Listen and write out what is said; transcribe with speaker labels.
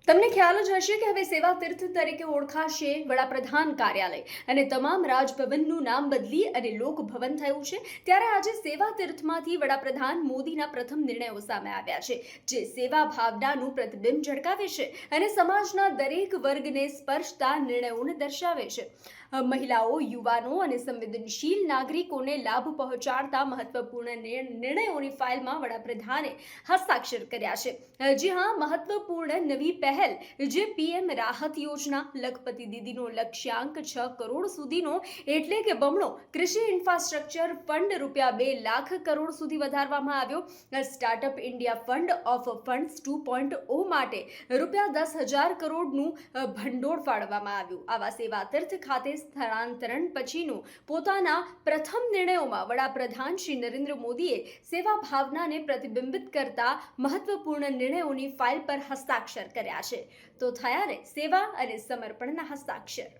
Speaker 1: તમને ખ્યાલ જ હશે કે હવે સેવા તીર્થ તરીકે ઓળખાશે વડાપ્રધાન કાર્યાલય અને તમામ રાજભવનનું નામ બદલી અને લોકભવન થયું છે। ત્યારે આજે સેવા તીર્થમાંથી વડાપ્રધાન મોદીના પ્રથમ નિર્ણયો સામે આવ્યા છે, જે સેવા ભાવનાનું પ્રતિબિંબ ઝળકાવે છે અને સમાજના દરેક વર્ગને સ્પર્શતા નિર્ણયોને દર્શાવે છે। મહિલાઓ, યુવાનો અને સંવેદનશીલ નાગરિકોને લાભ પહોંચાડતા મહત્વપૂર્ણ નિર્ણયોની ફાઇલમાં વડાપ્રધાને હસ્તાક્ષર કર્યા છે। જી હા, મહત્વપૂર્ણ નવી પહેલ જે પીએમ રાહત યોજના, લખપતિ દીદીનો લક્ષ્યાંક 6 કરોડ સુધીનો એટલે કે બમણો, કૃષિ ઇન્ફ્રાસ્ટ્રક્ચર ફંડ ₹2 લાખ કરોડ સુધી વધારવામાં આવ્યો। Startup India fund of funds 2.0 માટે ₹10,000 કરોડનું ભંડોળ ફાળવવામાં આવ્યું। આવા સેવા તીર્થ ખાતે સ્થળાંતરણ પછીનું પોતાના પ્રથમ નિર્ણયોમાં વડાપ્રધાન શ્રી નરેન્દ્ર મોદીએ સેવા ભાવનાને પ્રતિબિંબિત કરતા મહત્વપૂર્ણ નિર્ણયોની ફાઇલ પર હસ્તાક્ષર કર્યા છે। તો થયા ને સેવા અને સમર્પણના હસ્તાક્ષર।